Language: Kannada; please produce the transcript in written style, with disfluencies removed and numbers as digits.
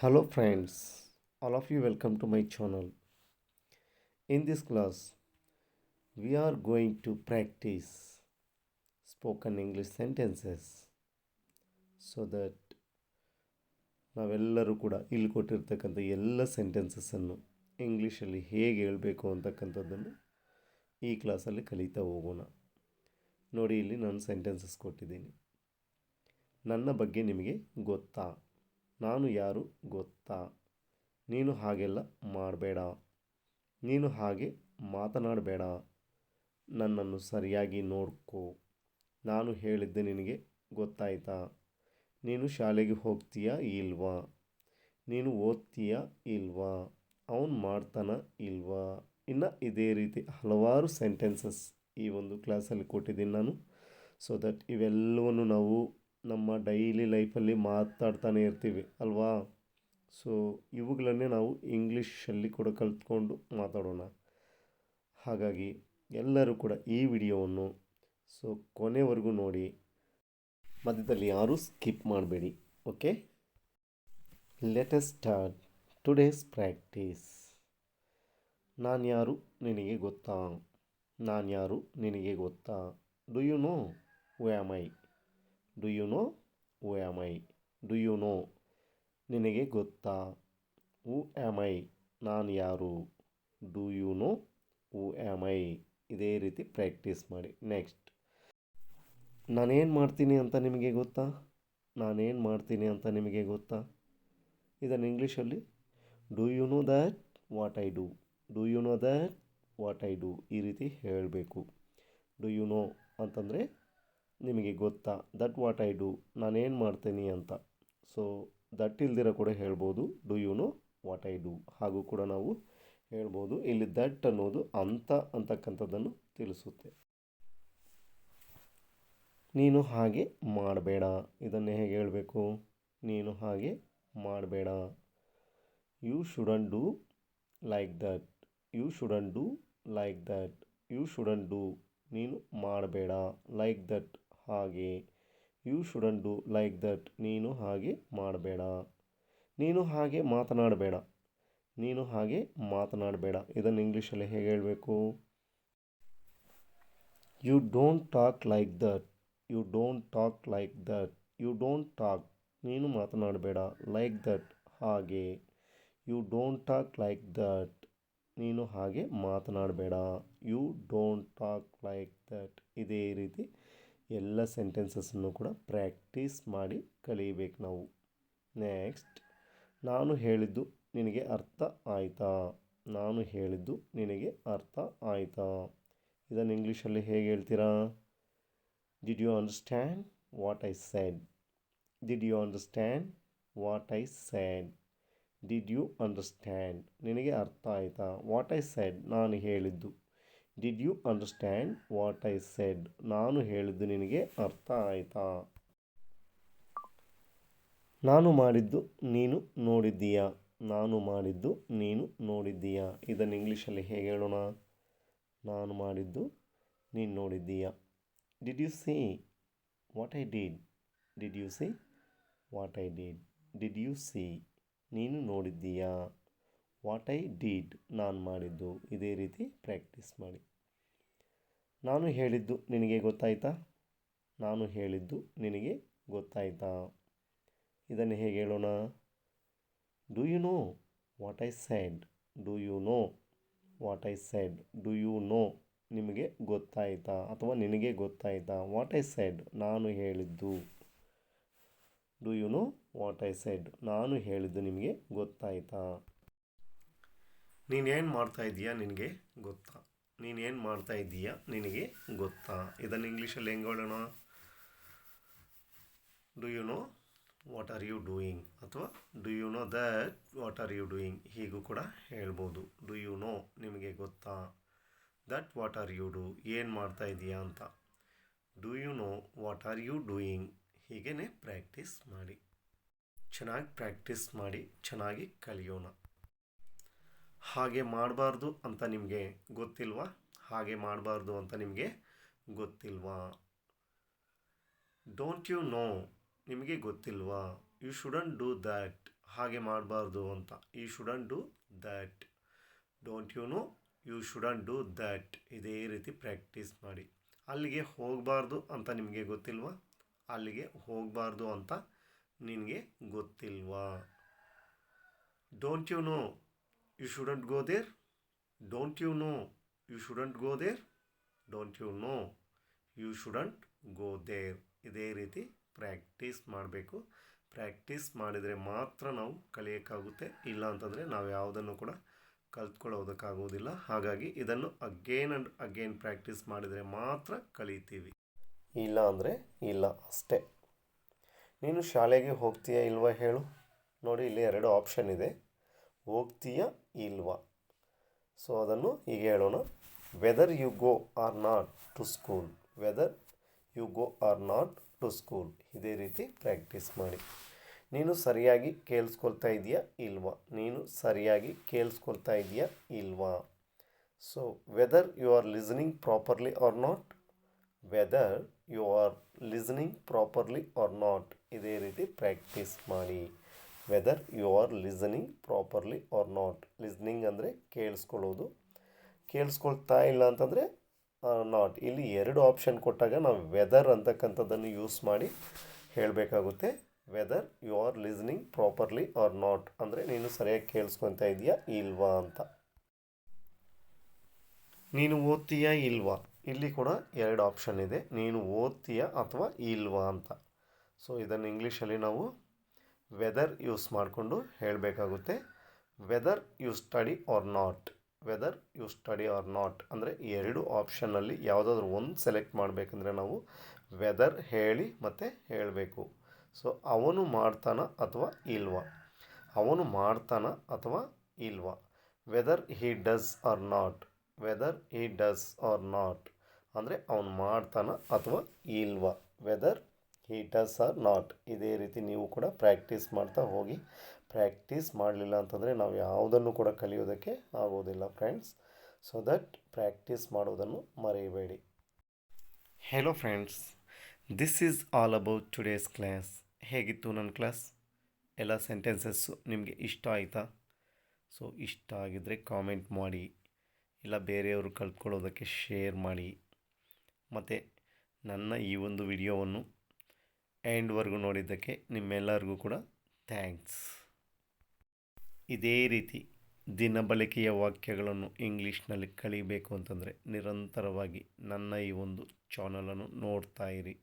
Hello friends, all of you welcome to my channel. In this class, we are going to practice spoken English sentences so that ನಾವೆಲ್ಲರೂ ಕೂಡ ಇಲ್ಲಿ ಕೊಟ್ಟಿರ್ತಕ್ಕಂಥ ಎಲ್ಲ ಸೆಂಟೆನ್ಸಸ್ಸನ್ನು ಇಂಗ್ಲೀಷಲ್ಲಿ ಹೇಗೆ ಹೇಳಬೇಕು ಅಂತಕ್ಕಂಥದ್ದನ್ನು ಈ ಕ್ಲಾಸಲ್ಲಿ ಕಲಿತಾ ಹೋಗೋಣ. ನೋಡಿ, ಇಲ್ಲಿ ನಾನು ಸೆಂಟೆನ್ಸಸ್ ಕೊಟ್ಟಿದ್ದೀನಿ. ನನ್ನ ಬಗ್ಗೆ ನಿಮಗೆ ಗೊತ್ತಾ? ನಾನು ಯಾರು ಗೊತ್ತಾ? ನೀನು ಹಾಗೆಲ್ಲ ಮಾಡಬೇಡ. ನೀನು ಹಾಗೆ ಮಾತನಾಡಬೇಡ. ನನ್ನನ್ನು ಸರಿಯಾಗಿ ನೋಡ್ಕೋ. ನಾನು ಹೇಳಿದ್ದೆ ನಿನಗೆ ಗೊತ್ತಾಯ್ತಾ? ನೀನು ಶಾಲೆಗೆ ಹೋಗ್ತೀಯಾ ಇಲ್ವಾ? ನೀನು ಓದ್ತೀಯಾ ಇಲ್ವಾ? ಅವನು ಮಾಡ್ತಾನ ಇಲ್ವಾ? ಇನ್ನು ಇದೇ ರೀತಿ ಹಲವಾರು ಸೆಂಟೆನ್ಸಸ್ ಈ ಒಂದು ಕ್ಲಾಸಲ್ಲಿ ಕೊಟ್ಟಿದ್ದೀನಿ ನಾನು. ಸೊ ದಟ್ ಇವೆಲ್ಲವನ್ನು ನಾವು ನಮ್ಮ ಡೈಲಿ ಲೈಫಲ್ಲಿ ಮಾತಾಡ್ತಾನೆ ಇರ್ತೀವಿ ಅಲ್ವಾ? ಸೊ ಇವುಗಳನ್ನೇ ನಾವು ಇಂಗ್ಲೀಷಲ್ಲಿ ಕೂಡ ಕಲಿತ್ಕೊಂಡು ಮಾತಾಡೋಣ. ಹಾಗಾಗಿ ಎಲ್ಲರೂ ಕೂಡ ಈ ವಿಡಿಯೋವನ್ನು ಕೊನೆವರೆಗೂ ನೋಡಿ. ಮಧ್ಯದಲ್ಲಿ ಯಾರೂ ಸ್ಕಿಪ್ ಮಾಡಬೇಡಿ. Okay, let us start today's practice. ನಾನು ಯಾರು ನಿನಗೆ ಗೊತ್ತಾ? ನಾನು ಯಾರು ನಿನಗೆ ಗೊತ್ತಾ? Do you know who am I? Do you know who am I? Do you know ನಿನಗೆ ಗೊತ್ತಾ? ಹೂ ಆಮ್ ಐ ನಾನು ಯಾರು? Do you know who am I? ಇದೇ ರೀತಿ ಪ್ರಾಕ್ಟೀಸ್ ಮಾಡಿ. ನೆಕ್ಸ್ಟ್, ನಾನೇನು ಮಾಡ್ತೀನಿ ಅಂತ ನಿಮಗೆ ಗೊತ್ತಾ? ನಾನೇನು ಮಾಡ್ತೀನಿ ಅಂತ ನಿಮಗೆ ಗೊತ್ತಾ? ಇದನ್ನು ಇಂಗ್ಲೀಷಲ್ಲಿ do you know that what I do? Do you know that what I do? ಈ ರೀತಿ ಹೇಳಬೇಕು. ಡು ಯು ನೋ ಅಂತಂದರೆ ನಿಮಗೆ ಗೊತ್ತಾ? ದಟ್ ವಾಟ್ ಐ ಡೂ ನಾನೇನು ಮಾಡ್ತೀನಿ ಅಂತ. ಸೊ ದಟ್ ಇಲ್ದಿರ ಕೂಡ ಹೇಳ್ಬೋದು do you know what I do. ಹಾಗೂ ಕೂಡ ನಾವು ಹೇಳ್ಬೋದು. ಇಲ್ಲಿ ದಟ್ ಅನ್ನೋದು ಅಂತ ಅಂತಕ್ಕಂಥದ್ದನ್ನು ತಿಳಿಸುತ್ತೆ. ನೀನು ಹಾಗೆ ಮಾಡಬೇಡ. ಇದನ್ನೇ ಹೇಗೆ ಹೇಳಬೇಕು? ನೀನು ಹಾಗೆ ಮಾಡಬೇಡ. You shouldn't do like that. You shouldn't do like that. You shouldn't do ನೀನು ಮಾಡಬೇಡ. ಲೈಕ್ ದಟ್ ಹಾಗೆ. You shouldn't do like that ನೀನು ಹಾಗೆ ಮಾಡಬೇಡ. ನೀನು ಹಾಗೆ ಮಾತನಾಡಬೇಡ. ನೀನು ಹಾಗೆ ಮಾತನಾಡಬೇಡ. ಇದನ್ನು ಇಂಗ್ಲೀಷಲ್ಲಿ ಹೇಗೆ ಹೇಳಬೇಕು? You don't talk like that. You don't talk like that. You don't talk ನೀನು ಮಾತನಾಡಬೇಡ. ಲೈಕ್ ದಟ್ ಹಾಗೆ. You don't talk like that ನೀನು ಹಾಗೆ ಮಾತನಾಡಬೇಡ. You don't talk like that. ಇದೇ ರೀತಿ ಎಲ್ಲ ಸೆಂಟೆನ್ಸಸ್ಸನ್ನು ಕೂಡ ಪ್ರಾಕ್ಟೀಸ್ ಮಾಡಿ ಕಲಿಬೇಕು ನಾವು. ನೆಕ್ಸ್ಟ್, ನಾನು ಹೇಳಿದ್ದು ನಿನಗೆ ಅರ್ಥ ಆಯಿತಾ? ನಾನು ಹೇಳಿದ್ದು ನಿನಗೆ ಅರ್ಥ ಆಯಿತಾ? ಇದನ್ನು ಇಂಗ್ಲೀಷಲ್ಲಿ ಹೇಗೆ ಹೇಳ್ತೀರಾ? Did you understand what I said? Did you understand what I said? Did you understand ನಿನಗೆ ಅರ್ಥ ಆಯಿತಾ? ವಾಟ್ ಐ ಸೆಡ್ ನಾನು ಹೇಳಿದ್ದು. Did you understand what I said ನಾನು ಹೇಳಿದ್ದು ನಿನಗೆ ಅರ್ಥ ಆಯಿತಾ? ನಾನು ಮಾಡಿದ್ದು ನೀನು ನೋಡಿದ್ದೀಯಾ? ನಾನು ಮಾಡಿದ್ದು ನೀನು ನೋಡಿದ್ದೀಯಾ? ಇದನ್ನು ಇಂಗ್ಲೀಷಲ್ಲಿ ಹೇಗೆ ಹೇಳೋಣ? ನಾನು ಮಾಡಿದ್ದು ನೀನು ನೋಡಿದ್ದೀಯಾ? Did you see what I did? Did you see what I did? Did you see ನೀನು ನೋಡಿದ್ದೀಯಾ? ವಾಟ್ ಐ ಡಿಡ್ ನಾನು ಮಾಡಿದ್ದು. ಇದೇ ರೀತಿ ಪ್ರಾಕ್ಟೀಸ್ ಮಾಡಿ. ನಾನು ಹೇಳಿದ್ದು ನಿನಗೆ ಗೊತ್ತಾಯ್ತಾ? ನಾನು ಹೇಳಿದ್ದು ನಿನಗೆ ಗೊತ್ತಾಯ್ತಾ? ಇದನ್ನು ಹೇಗೆ ಹೇಳೋಣ? Do you know what I said? Do you know what I said? Do you know ನಿಮಗೆ ಗೊತ್ತಾಯ್ತಾ ಅಥವಾ ನಿನಗೆ ಗೊತ್ತಾಯ್ತಾ? ವಾಟ್ ಐ ಸೆಡ್ ನಾನು ಹೇಳಿದ್ದು. Do you know what I said ನಾನು ಹೇಳಿದ್ದು ನಿಮಗೆ ಗೊತ್ತಾಯ್ತಾ? ನೀನೇನು ಮಾಡ್ತಾ ಇದ್ದೀಯಾ ನಿನಗೆ ಗೊತ್ತಾ? ನೀನೇನು ಮಾಡ್ತಾ ಇದ್ದೀಯಾ ನಿನಗೆ ಗೊತ್ತಾ? ಇದನ್ನು ಇಂಗ್ಲೀಷಲ್ಲಿ ಹೆಂಗೆ ಹೇಳೋಣ? Do you know what are you doing ಅಥವಾ do you know that what are you doing ಹೀಗೂ ಕೂಡ ಹೇಳ್ಬೋದು. ಡು ಯು ನೋ ನಿಮಗೆ ಗೊತ್ತಾ? That what are you do ಏನು ಮಾಡ್ತಾ ಇದೀಯಾ ಅಂತ. Do you know what are you doing ಹೀಗೇ ಪ್ರಾಕ್ಟೀಸ್ ಮಾಡಿ. ಚೆನ್ನಾಗಿ ಪ್ರಾಕ್ಟೀಸ್ ಮಾಡಿ ಚೆನ್ನಾಗಿ ಕಲಿಯೋಣ. ಹಾಗೆ ಮಾಡಬಾರ್ದು ಅಂತ ನಿಮಗೆ ಗೊತ್ತಿಲ್ವಾ? ಹಾಗೆ ಮಾಡಬಾರ್ದು ಅಂತ ನಿಮಗೆ ಗೊತ್ತಿಲ್ವಾ? ಡೋಂಟ್ ಯು ನೋ ನಿಮಗೆ ಗೊತ್ತಿಲ್ವಾ? ಯು ಶುಡಂಟ್ ಡೂ ದ್ಯಾಟ್ ಹಾಗೆ ಮಾಡಬಾರ್ದು ಅಂತ. You shouldn't do that. Don't you know, you shouldn't do that. ಇದೇ ರೀತಿ ಪ್ರಾಕ್ಟೀಸ್ ಮಾಡಿ. ಅಲ್ಲಿಗೆ ಹೋಗಬಾರ್ದು ಅಂತ ನಿಮಗೆ ಗೊತ್ತಿಲ್ವಾ? ಅಲ್ಲಿಗೆ ಹೋಗಬಾರ್ದು ಅಂತ ನಿನಗೆ ಗೊತ್ತಿಲ್ವಾ? Don't you know you shouldn't go there. Don't you know you shouldn't go there. Don't you know you shouldn't go there. ಇದೇ ರೀತಿ ಪ್ರಾಕ್ಟೀಸ್ ಮಾಡಬೇಕು. ಪ್ರಾಕ್ಟೀಸ್ ಮಾಡಿದರೆ ಮಾತ್ರ ನಾವು ಕಲಿಯೋಕ್ಕಾಗುತ್ತೆ. ಇಲ್ಲ ಅಂತಂದರೆ ನಾವು ಯಾವುದನ್ನು ಕೂಡ ಕಲ್ತ್ಕೊಳ್ಳೋದಕ್ಕಾಗೋದಿಲ್ಲ. ಹಾಗಾಗಿ ಇದನ್ನು ಅಗೇನ್ ಆ್ಯಂಡ್ ಅಗೇನ್ ಪ್ರಾಕ್ಟೀಸ್ ಮಾಡಿದರೆ ಮಾತ್ರ ಕಲಿತೀವಿ. ಇಲ್ಲ ಅಂದರೆ ಇಲ್ಲ ಅಷ್ಟೇ. ನೀನು ಶಾಲೆಗೆ ಹೋಗ್ತೀಯಾ ಇಲ್ವಾ ಹೇಳು? ನೋಡಿ, ಇಲ್ಲಿ 2 ಆಪ್ಷನ್ ಇದೆ, ಹೋಗ್ತೀಯಾ ಇಲ್ವಾ. ಸೊ ಅದನ್ನು ಹೀಗೆ ಹೇಳೋಣ. Whether you go or not to school. Whether you go or not to school. ಇದೇ ರೀತಿ ಪ್ರಾಕ್ಟೀಸ್ ಮಾಡಿ. ನೀನು ಸರಿಯಾಗಿ ಕೇಳಿಸ್ಕೊಳ್ತಾ ಇದೆಯಾ ಇಲ್ವಾ? ನೀನು ಸರಿಯಾಗಿ ಕೇಳಿಸ್ಕೊಳ್ತಾ ಇದೆಯಾ ಇಲ್ವಾ? So whether you are listening properly or not. Whether you are listening properly or not. ಇದೇ ರೀತಿ ಪ್ರಾಕ್ಟೀಸ್ ಮಾಡಿ. Whether you are listening properly or not. Listening ಅಂದರೆ ಕೇಳಿಸ್ಕೊಳ್ಳೋದು, ಕೇಳಿಸ್ಕೊಳ್ತಾ ಇಲ್ಲ ಅಂತಂದರೆ ನಾಟ್. ಇಲ್ಲಿ 2 ಆಪ್ಷನ್ ಕೊಟ್ಟಾಗ ನಾವು ವೆದರ್ ಅಂತಕ್ಕಂಥದ್ದನ್ನು ಯೂಸ್ ಮಾಡಿ ಹೇಳಬೇಕಾಗುತ್ತೆ. Whether you are listening properly or not ಅಂದರೆ ನೀನು ಸರಿಯಾಗಿ ಕೇಳಿಸ್ಕೊತಾ ಇದೆಯಾ ಇಲ್ವಾ ಅಂತ. ನೀನು ಓದ್ತೀಯಾ ಇಲ್ವಾ. ಇಲ್ಲಿ ಕೂಡ 2 ಆಪ್ಷನ್ ಇದೆ, ನೀನು ಓದ್ತೀಯಾ ಅಥವಾ ಇಲ್ವಾ ಅಂತ. ಸೊ ಇದನ್ನು ಇಂಗ್ಲೀಷಲ್ಲಿ ನಾವು ವೆದರ್ ಯೂಸ್ ಮಾಡಿಕೊಂಡು ಹೇಳಬೇಕಾಗುತ್ತೆ. Whether you study or not. Whether you study or not ಅಂದರೆ 2 ಆಪ್ಷನ್ನಲ್ಲಿ ಯಾವುದಾದ್ರೂ ಒಂದು ಸೆಲೆಕ್ಟ್ ಮಾಡಬೇಕಂದ್ರೆ ನಾವು ವೆದರ್ ಹೇಳಿ ಮತ್ತು ಹೇಳಬೇಕು. ಸೊ ಅವನು ಮಾಡ್ತಾನ ಅಥವಾ ಇಲ್ವಾ. ಅವನು ಮಾಡ್ತಾನ ಅಥವಾ ಇಲ್ವಾ. Whether he does or not. Whether he does or not ಅಂದರೆ ಅವನು ಮಾಡ್ತಾನ ಅಥವಾ ಇಲ್ವಾ. Whether he does or not. ಇದೇ ರೀತಿ ನೀವು ಕೂಡ ಪ್ರಾಕ್ಟೀಸ್ ಮಾಡ್ತಾ ಹೋಗಿ. ಪ್ರಾಕ್ಟೀಸ್ ಮಾಡಲಿಲ್ಲ ಅಂತಂದರೆ ನಾವು ಯಾವುದನ್ನು ಕೂಡ ಕಲಿಯೋದಕ್ಕೆ ಆಗೋದಿಲ್ಲ ಫ್ರೆಂಡ್ಸ್. ಸೊ ದಟ್ ಪ್ರಾಕ್ಟೀಸ್ ಮಾಡೋದನ್ನು ಮರೆಯಬೇಡಿ. Hello friends, this is all about today's class. ಹೇಗಿತ್ತು ನನ್ನ ಕ್ಲಾಸ್? ಎಲ್ಲ ಸೆಂಟೆನ್ಸಸ್ಸು ನಿಮಗೆ ಇಷ್ಟ ಆಯಿತಾ? ಸೊ ಇಷ್ಟ ಆಗಿದ್ದರೆ ಕಾಮೆಂಟ್ ಮಾಡಿ, ಇಲ್ಲ ಬೇರೆಯವರು ಕಲ್ತ್ಕೊಳ್ಳೋದಕ್ಕೆ ಶೇರ್ ಮಾಡಿ. ಮತ್ತು ನನ್ನ ಈ ಒಂದು ವಿಡಿಯೋವನ್ನು ಎಂಡ್ವರೆಗೂ ನೋಡಿದ್ದಕ್ಕೆ ನಿಮ್ಮೆಲ್ಲರಿಗೂ ಕೂಡ ಥ್ಯಾಂಕ್ಸ್. ಇದೇ ರೀತಿ ದಿನಬಳಕೆಯ ವಾಕ್ಯಗಳನ್ನು ಇಂಗ್ಲೀಷ್ನಲ್ಲಿ ಕಲಿಬೇಕು ಅಂತಂದರೆ ನಿರಂತರವಾಗಿ ನನ್ನ ಈ ಒಂದು ಚಾನಲನ್ನು ನೋಡ್ತಾ ಇರಿ.